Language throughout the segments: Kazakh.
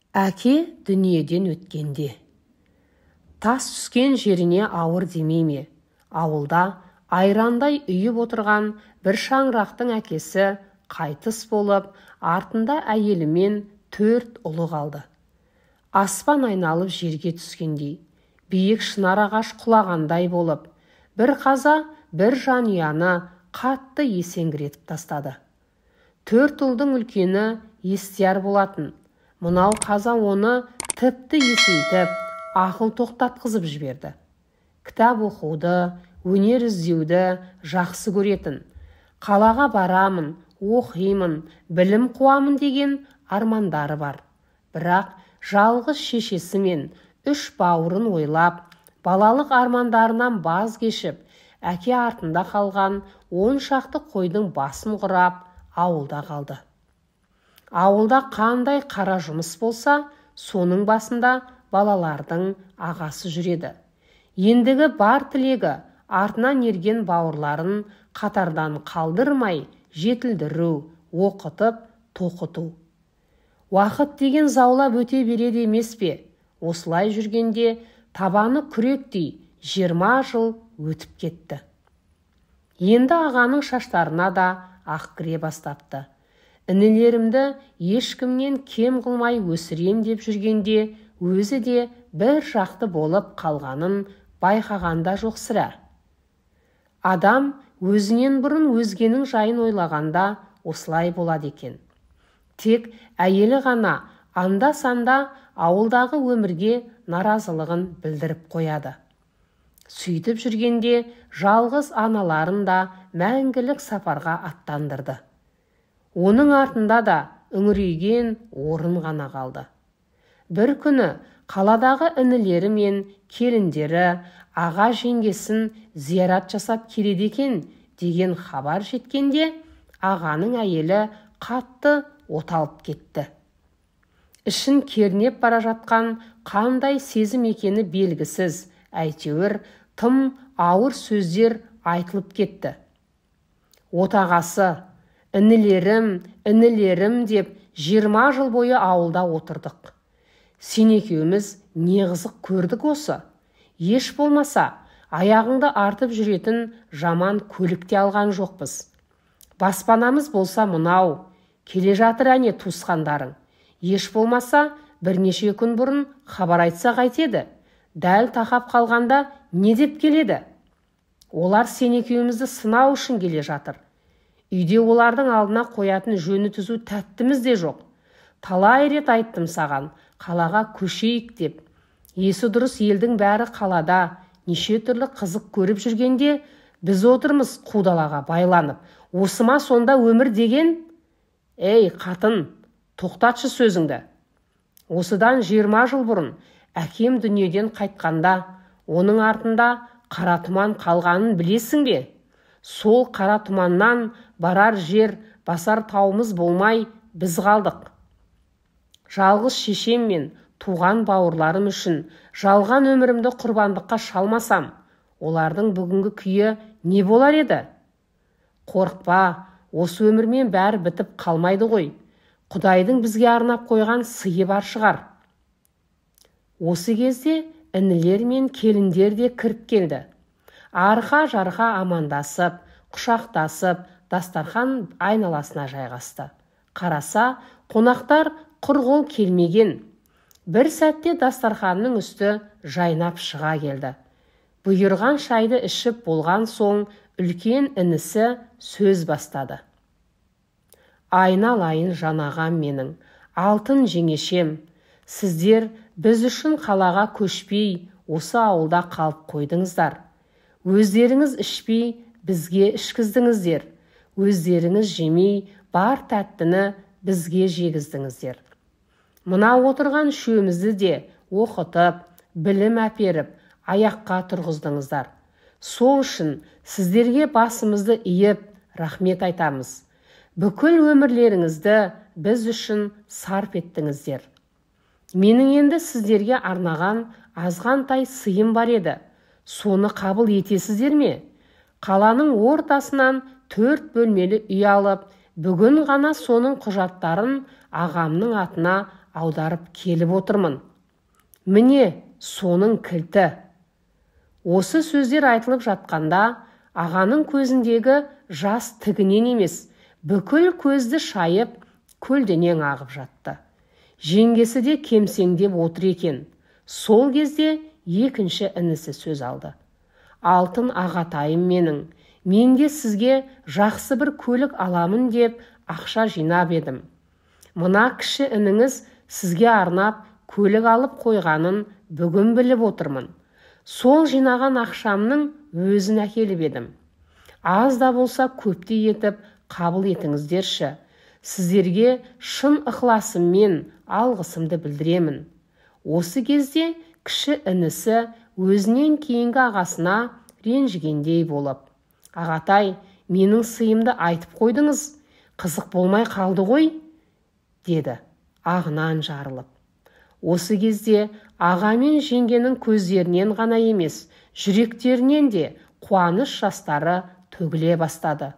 Әке дүниеден өткенде. Тас түскен жеріне ауыр демей ме? Ауылда айрандай үйіп отырған бір шаңырақтың әкесі қайтыс болып, артында әйелімен 4 ұлы қалды. Аспан айналып жерге түскендей, биік шынар ағаш құлағандай болып, бір қаза бір жанұяны қатты есеңгіретіп тастады. 4 ұлдың үлкені естияр болатын. Мұнау қаза оны тіпті есейтіп, ақыл тоқтатқызып жіберді. Кітап оқуды, өнер іздеуді жақсы көретін. Қалаға барамын, оқимын, білім қуамын деген армандары бар. Бірақ жалғыз шешесі мен 3 бауырын ойлап, балалық армандарынан баз кешіп, әке артында қалған 10 шақты қойдың басын құрап, ауылда қалды. Ауылда қандай қара жұмыс болса, соның басында балалардың ағасы жүреді. Ендігі бар тілегі артынан ерген бауырларын қатардан қалдырмай жетілдіру, оқытып, тоқыту. Уақыт деген заулап өте береді емес пе? Осылай жүргенде табаны күректей 20 жыл өтіп кетті. Енді ағаның шаштарына да ақ кіре бастапты. Інілерімді ешкімнен кем қылмай өсірем деп жүргенде, өзі де бір жақты болып қалғанын байқағанда жоқ сірә. Адам өзінен бұрын өзгенің жайын ойлағанда осылай болады екен. Тек әйелі ғана анда-санда ауылдағы өмірге наразылығын білдіріп қояды. Сөйтіп жүргенде жалғыз аналарын да мәңгілік сапарға аттандырды. Оның артында да үңірейген орын ғана қалды. Бір күні қаладағы інілері мен келіндері аға жеңгесін зиярат жасап келеді екен деген хабар жеткенде, ағаның әйелі қатты оталып кетті. Ішін кернеп бара жатқан қандай сезім екені белгісіз, әйтеуір тым ауыр сөздер айтылып кетті. Отағасы, інілерім деп 20 жыл бойы ауылда отырдық. Сен екеуміз не қызық көрдік осы? Еш болмаса, аяғыңды артып жүретін жаман көлікте алған жоқпыз. Баспанамыз болса мұнау, келе жатыр әне туысқандарың. Еш болмаса, бірнеше күн бұрын хабар айтса қайтеді? Дәл тақап қалғанда не деп келеді? Олар сен екеумізді сынау үшін келе жатыр. Үйде олардың алдына қоятын жөні түзу тәттіміз де жоқ. Талай рет айттым саған, қалаға көшейік деп. Есі дұрыс елдің бәрі қалада, неше түрлі қызық көріп жүргенде, біз отырмыз қудалаға байланып. Осы ма сонда өмір деген? Ей, қатын, тоқтатшы сөзіңді. Осыдан 20 жыл бұрын әкем дүниеден қайтқанда, оның артында қара тұман қалғанын білесің бе? Сол қара тұманнан барар жер, басар тауымыз болмай біз қалдық. Жалғыз шешем мен туған бауырларым үшін жалған өмірімді құрбандыққа шалмасам, олардың бүгінгі күйі не болар еді? Қорықпа, осы өмірмен бәрі бітіп қалмайды ғой. Құдайдың бізге арнап қойған сыйы бар шығар. Осы кезде інілер мен келіндер де кіріп келді. Арқа-жарқа амандасып, құшақтасып, дастархан айналасына жайғасты. Қараса, қонақтар құр қол келмеген. Бір сәтте дастарханның үсті жайнап шыға келді. Бұйырған шайды ішіп болған соң, үлкен інісі сөз бастады. Айналайын жанағам менің, алтын жеңешем, сіздер біз үшін қалаға көшпей, осы ауылда қалып қойдыңыздар. Өздеріңіз ішпей, бізге ішкіздіңіздер. Өздеріңіз жемей, бар тәттіні бізге жегіздіңіздер. Мына отырған үшеумізді де оқытып, білім әперіп, аяққа тұрғыздыңыздар. Сол үшін сіздерге басымызды иіп, рахмет айтамыз. Бүкіл өмірлеріңізді біз үшін сарп еттіңіздер. Менің енді сіздерге арнаған азғантай сыйым бар еді. Соны қабыл етесіздер ме? Қаланың ортасынан 4 бөлмелі үй алып, бүгін ғана соның құжаттарын ағамның атына аударып келіп отырмын. Міне соның кілті. Осы сөздер айтылып жатқанда ағаның көзіндегі жас тігінен емес, бүкіл көзді шайып, көлденең ағып жатты. Жеңгесі де кемсеңдеп отыр екен. Сол кезде екінші інісі сөз алды. Алтын ағатайым менің, мен де сізге жақсы бір көлік аламын деп ақша жинап едім. Мына кіші ініңіз сізге арнап көлік алып қойғанын бүгін біліп отырмын. Сол жинаған ақшамның өзін әкеліп едім. Аз да болса көпті етіп қабыл етіңіздерші. Сіздерге шын ықыласыммен алғысымды білдіремін. Осы кезде кіші інісі өзінен кейінгі ағасына ренжігендей болып: ағатай, менің сыйымды айтып қойдыңыз, қызық болмай қалды ғой, деді ағынан жарылып. Осы кезде аға мен жеңгенің көздерінен ғана емес, жүректерінен де қуаныш жастары төгіле бастады.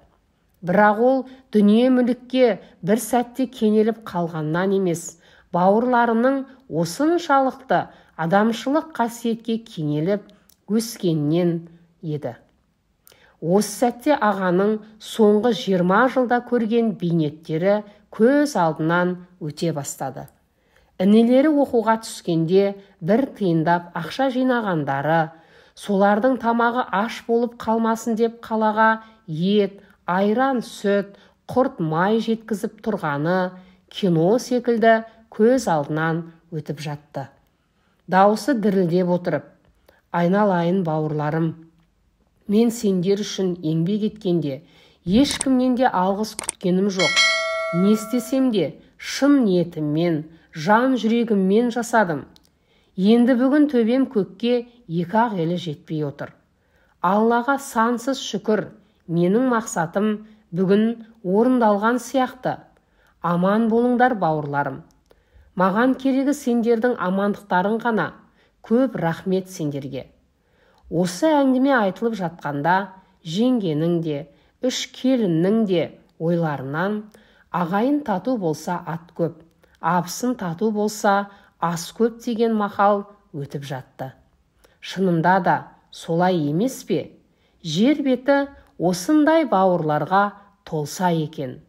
Бірақ ол дүние мүлікке бір сәтте кенеліп қалғаннан емес, бауырларының осыншалықты адамшылық қасиетке кенеліп өскеннен еді. Осы сәтте ағаның соңғы 20 жылда көрген бейнеттері көз алдынан өте бастады. Інелері оқуға түскенде бір тиындап ақша жинағандары, солардың тамағы аш болып қалмасын деп қалаға ет, айран, сүт, құрт май жеткізіп тұрғаны кино секілді көз алдынан өтіп жатты. Даусы дірілдеп отырып: айналайын бауырларым, мен сендер үшін еңбек еткенде ешкімнен де алғыс күткенім жоқ. Не істесем де шын ниетіммен, жан жүрегіммен жасадым. Енді бүгін төбем көкке екі ақ елі жетпей отыр. Аллаға сансыз шүкір, менің мақсатым бүгін орындалған сияқты. Аман болыңдар бауырларым. Маған керегі сендердің амандықтарың ғана. Көп рахмет сендерге. Осы әңгіме айтылып жатқанда жеңгенің де, үш келіннің де ойларынан ағайын тату болса ат көп, абысын тату болса ас көп деген мақал өтіп жатты. Шынында да солай емес пе? Жер беті осындай бауырларға толса екен.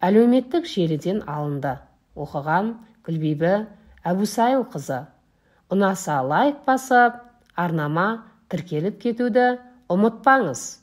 Әлеуметтік желіден алынды. Оқыған Гүлбибі Әбусайылқызы. Ұнаса лайк басып, арнама тіркеліп кетуді ұмытпаңыз.